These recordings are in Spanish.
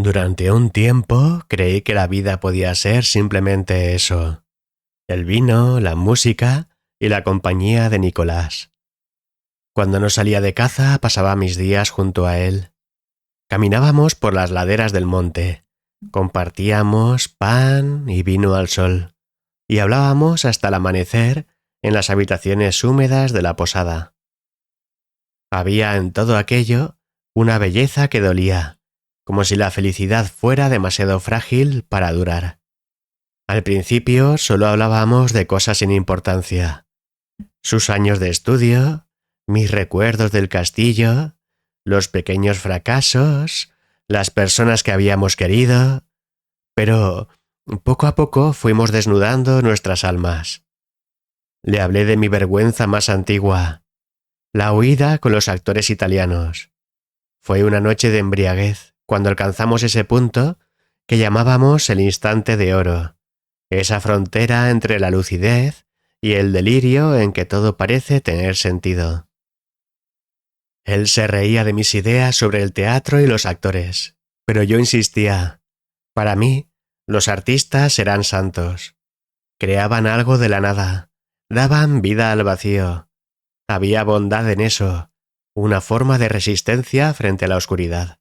Durante un tiempo creí que la vida podía ser simplemente eso: el vino, la música y la compañía de Nicolás. Cuando no salía de caza pasaba mis días junto a él. Caminábamos por las laderas del monte, compartíamos pan y vino al sol, y hablábamos hasta el amanecer en las habitaciones húmedas de la posada. Había en todo aquello una belleza que dolía, como si la felicidad fuera demasiado frágil para durar. Al principio solo hablábamos de cosas sin importancia: sus años de estudio, mis recuerdos del castillo, los pequeños fracasos, las personas que habíamos querido, pero poco a poco fuimos desnudando nuestras almas. Le hablé de mi vergüenza más antigua: la huida con los actores italianos. Fue una noche de embriaguez cuando alcanzamos ese punto que llamábamos el instante de oro, esa frontera entre la lucidez y el delirio en que todo parece tener sentido. Él se reía de mis ideas sobre el teatro y los actores, pero yo insistía: para mí, los artistas eran santos. Creaban algo de la nada, daban vida al vacío. Había bondad en eso, una forma de resistencia frente a la oscuridad.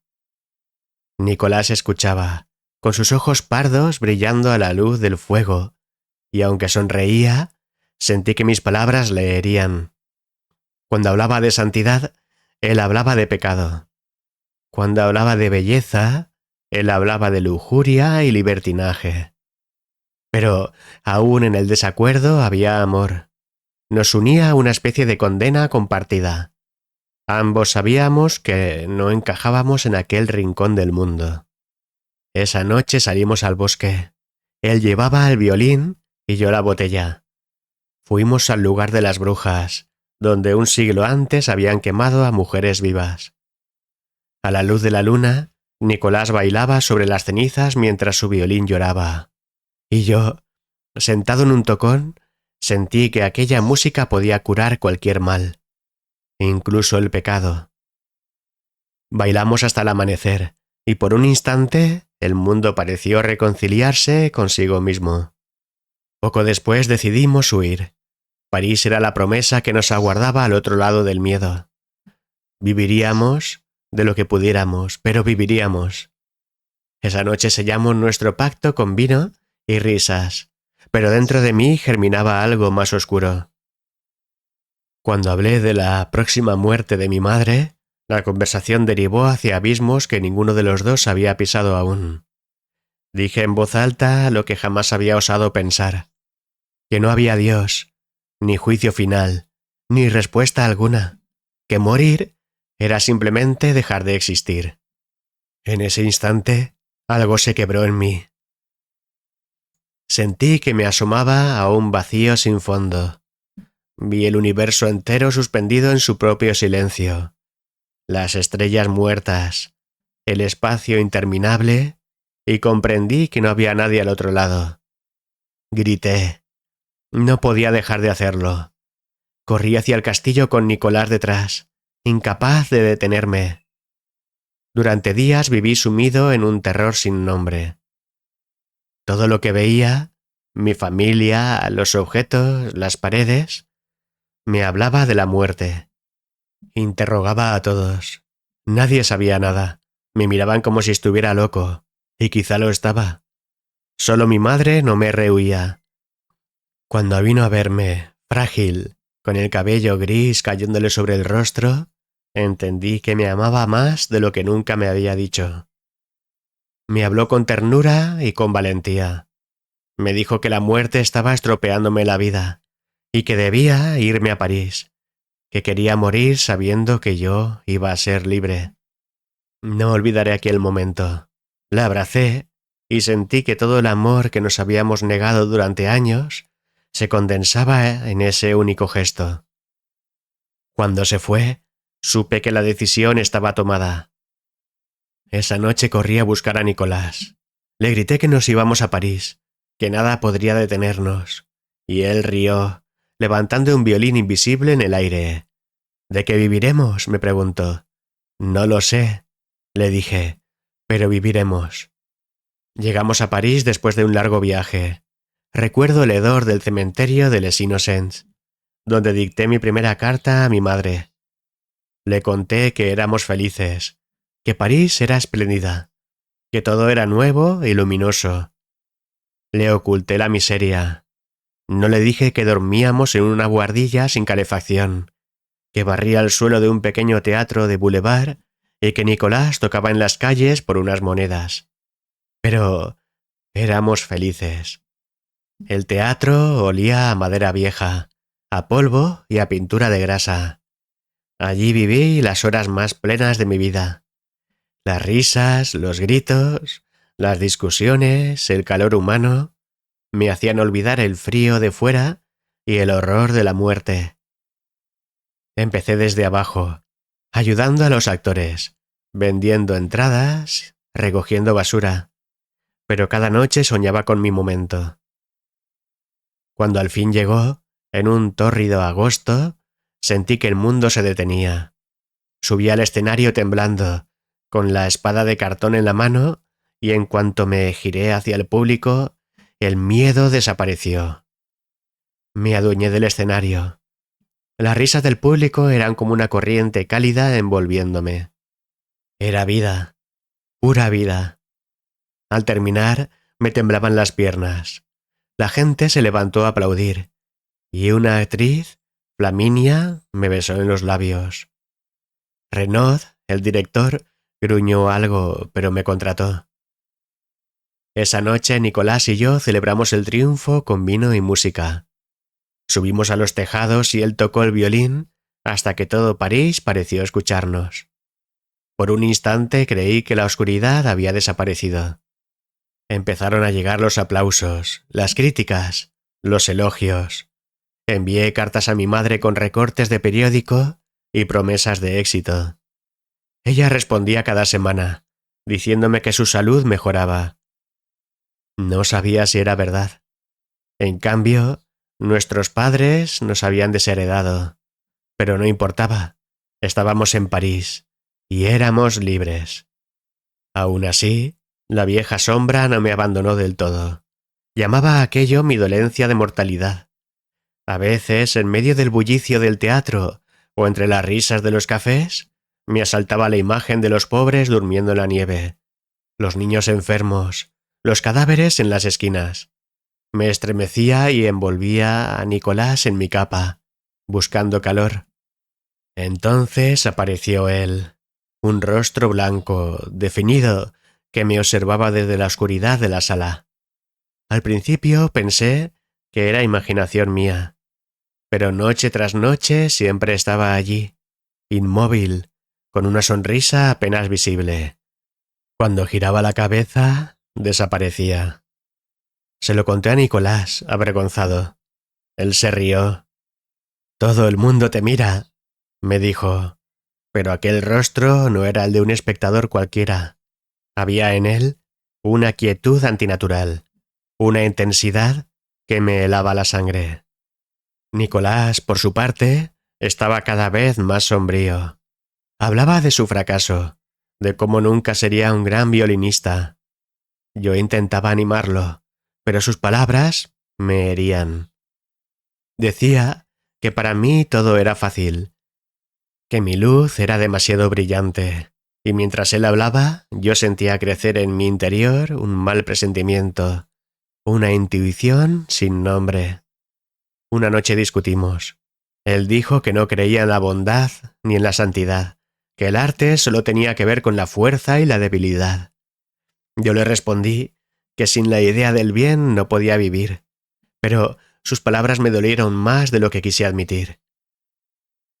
Nicolás escuchaba, con sus ojos pardos brillando a la luz del fuego, y aunque sonreía, sentí que mis palabras le herían. Cuando hablaba de santidad, él hablaba de pecado. Cuando hablaba de belleza, él hablaba de lujuria y libertinaje. Pero aún en el desacuerdo había amor. Nos unía una especie de condena compartida. Ambos sabíamos que no encajábamos en aquel rincón del mundo. Esa noche salimos al bosque. Él llevaba el violín y yo la botella. Fuimos al lugar de las brujas, donde un siglo antes habían quemado a mujeres vivas. A la luz de la luna, Nicolás bailaba sobre las cenizas mientras su violín lloraba. Y yo, sentado en un tocón, sentí que aquella música podía curar cualquier mal, incluso el pecado. Bailamos hasta el amanecer, y por un instante el mundo pareció reconciliarse consigo mismo. Poco después decidimos huir. París era la promesa que nos aguardaba al otro lado del miedo. Viviríamos de lo que pudiéramos, pero viviríamos. Esa noche sellamos nuestro pacto con vino y risas, pero dentro de mí germinaba algo más oscuro. Cuando hablé de la próxima muerte de mi madre, la conversación derivó hacia abismos que ninguno de los dos había pisado aún. Dije en voz alta lo que jamás había osado pensar: que no había Dios, ni juicio final, ni respuesta alguna, que morir era simplemente dejar de existir. En ese instante, algo se quebró en mí. Sentí que me asomaba a un vacío sin fondo. Vi el universo entero suspendido en su propio silencio, las estrellas muertas, el espacio interminable, y comprendí que no había nadie al otro lado. Grité. No podía dejar de hacerlo. Corrí hacia el castillo con Nicolás detrás, incapaz de detenerme. Durante días viví sumido en un terror sin nombre. Todo lo que veía, mi familia, los objetos, las paredes, me hablaba de la muerte. Interrogaba a todos. Nadie sabía nada. Me miraban como si estuviera loco, y quizá lo estaba. Solo mi madre no me rehuía. Cuando vino a verme, frágil, con el cabello gris cayéndole sobre el rostro, entendí que me amaba más de lo que nunca me había dicho. Me habló con ternura y con valentía. Me dijo que la muerte estaba estropeándome la vida y que debía irme a París, que quería morir sabiendo que yo iba a ser libre. No olvidaré aquel momento. La abracé y sentí que todo el amor que nos habíamos negado durante años se condensaba en ese único gesto. Cuando se fue, supe que la decisión estaba tomada. Esa noche corrí a buscar a Nicolás. Le grité que nos íbamos a París, que nada podría detenernos, y él rió, levantando un violín invisible en el aire. ¿De qué viviremos?, me preguntó. No lo sé, le dije, pero viviremos. Llegamos a París después de un largo viaje. Recuerdo el hedor del cementerio de Les Innocents, donde dicté mi primera carta a mi madre. Le conté que éramos felices, que París era espléndida, que todo era nuevo y luminoso. Le oculté la miseria. No le dije que dormíamos en una buhardilla sin calefacción, que barría el suelo de un pequeño teatro de boulevard y que Nicolás tocaba en las calles por unas monedas. Pero éramos felices. El teatro olía a madera vieja, a polvo y a pintura de grasa. Allí viví las horas más plenas de mi vida. Las risas, los gritos, las discusiones, el calor humano, me hacían olvidar el frío de fuera y el horror de la muerte. Empecé desde abajo, ayudando a los actores, vendiendo entradas, recogiendo basura, pero cada noche soñaba con mi momento. Cuando al fin llegó, en un tórrido agosto, sentí que el mundo se detenía. Subí al escenario temblando, con la espada de cartón en la mano, y en cuanto me giré hacia el público, el miedo desapareció. Me adueñé del escenario. Las risas del público eran como una corriente cálida envolviéndome. Era vida, pura vida. Al terminar, me temblaban las piernas. La gente se levantó a aplaudir, y una actriz, Flaminia, me besó en los labios. Renaud, el director, gruñó algo, pero me contrató. Esa noche Nicolás y yo celebramos el triunfo con vino y música. Subimos a los tejados y él tocó el violín hasta que todo París pareció escucharnos. Por un instante creí que la oscuridad había desaparecido. Empezaron a llegar los aplausos, las críticas, los elogios. Envié cartas a mi madre con recortes de periódico y promesas de éxito. Ella respondía cada semana, diciéndome que su salud mejoraba. No sabía si era verdad. En cambio, nuestros padres nos habían desheredado. Pero no importaba. Estábamos en París y éramos libres. Aún así, la vieja sombra no me abandonó del todo. Llamaba a aquello mi dolencia de mortalidad. A veces, en medio del bullicio del teatro o entre las risas de los cafés, me asaltaba la imagen de los pobres durmiendo en la nieve, los niños enfermos, los cadáveres en las esquinas. Me estremecía y envolvía a Nicolás en mi capa, buscando calor. Entonces apareció él, un rostro blanco, definido, que me observaba desde la oscuridad de la sala. Al principio pensé que era imaginación mía, pero noche tras noche siempre estaba allí, inmóvil, con una sonrisa apenas visible. Cuando giraba la cabeza, desaparecía. Se lo conté a Nicolás, avergonzado. Él se rió. «Todo el mundo te mira», me dijo, pero aquel rostro no era el de un espectador cualquiera. Había en él una quietud antinatural, una intensidad que me helaba la sangre. Nicolás, por su parte, estaba cada vez más sombrío. Hablaba de su fracaso, de cómo nunca sería un gran violinista. Yo intentaba animarlo, pero sus palabras me herían. Decía que para mí todo era fácil, que mi luz era demasiado brillante, y mientras él hablaba, yo sentía crecer en mi interior un mal presentimiento, una intuición sin nombre. Una noche discutimos. Él dijo que no creía en la bondad ni en la santidad, que el arte solo tenía que ver con la fuerza y la debilidad. Yo le respondí que sin la idea del bien no podía vivir, pero sus palabras me dolieron más de lo que quise admitir.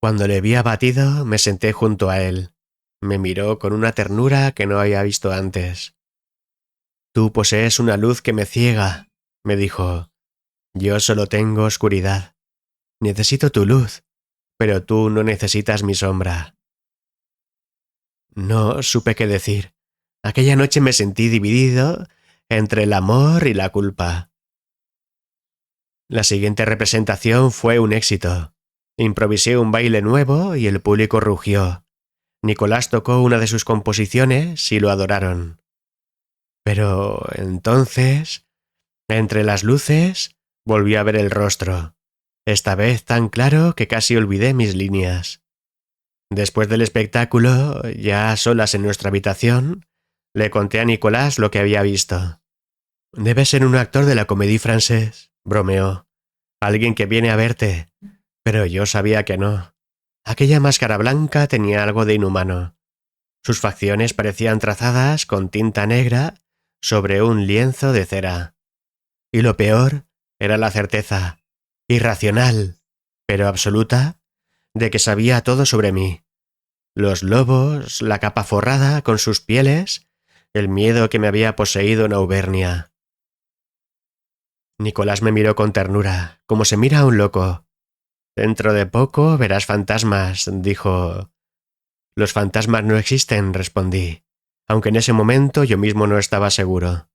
Cuando le vi abatido, me senté junto a él. Me miró con una ternura que no había visto antes. «Tú posees una luz que me ciega», me dijo. «Yo solo tengo oscuridad. Necesito tu luz, pero tú no necesitas mi sombra». No supe qué decir. Aquella noche me sentí dividido entre el amor y la culpa. La siguiente representación fue un éxito. Improvisé un baile nuevo y el público rugió. Nicolás tocó una de sus composiciones y lo adoraron. Pero entonces, entre las luces, volví a ver el rostro, esta vez tan claro que casi olvidé mis líneas. Después del espectáculo, ya a solas en nuestra habitación, le conté a Nicolás lo que había visto. «Debe ser un actor de la Comédie Française», bromeó. «Alguien que viene a verte». Pero yo sabía que no. Aquella máscara blanca tenía algo de inhumano. Sus facciones parecían trazadas con tinta negra sobre un lienzo de cera. Y lo peor era la certeza, irracional, pero absoluta, de que sabía todo sobre mí. Los lobos, la capa forrada con sus pieles, el miedo que me había poseído en Auvernia. Nicolás me miró con ternura, como se mira a un loco. «Dentro de poco verás fantasmas», dijo. «Los fantasmas no existen», respondí, aunque en ese momento yo mismo no estaba seguro.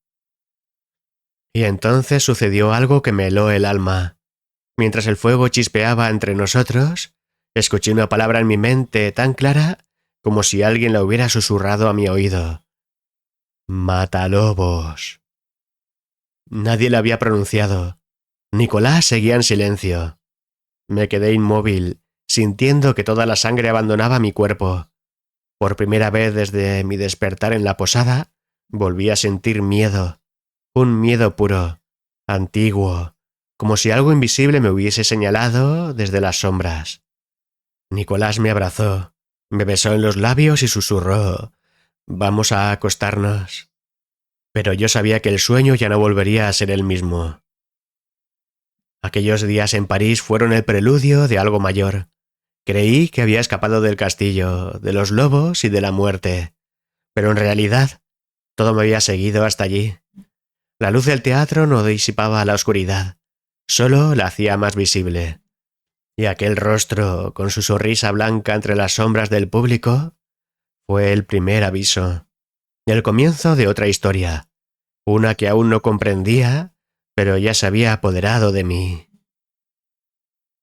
Y entonces sucedió algo que me heló el alma. Mientras el fuego chispeaba entre nosotros, escuché una palabra en mi mente tan clara como si alguien la hubiera susurrado a mi oído. «Matalobos». Nadie la había pronunciado. Nicolás seguía en silencio. Me quedé inmóvil, sintiendo que toda la sangre abandonaba mi cuerpo. Por primera vez desde mi despertar en la posada, volví a sentir miedo. Un miedo puro, antiguo, como si algo invisible me hubiese señalado desde las sombras. Nicolás me abrazó, me besó en los labios y susurró: «Vamos a acostarnos». Pero yo sabía que el sueño ya no volvería a ser el mismo. Aquellos días en París fueron el preludio de algo mayor. Creí que había escapado del castillo, de los lobos y de la muerte. Pero en realidad, todo me había seguido hasta allí. La luz del teatro no disipaba la oscuridad, solo la hacía más visible. Y aquel rostro, con su sonrisa blanca entre las sombras del público, fue el primer aviso, el comienzo de otra historia, una que aún no comprendía, pero ya se había apoderado de mí.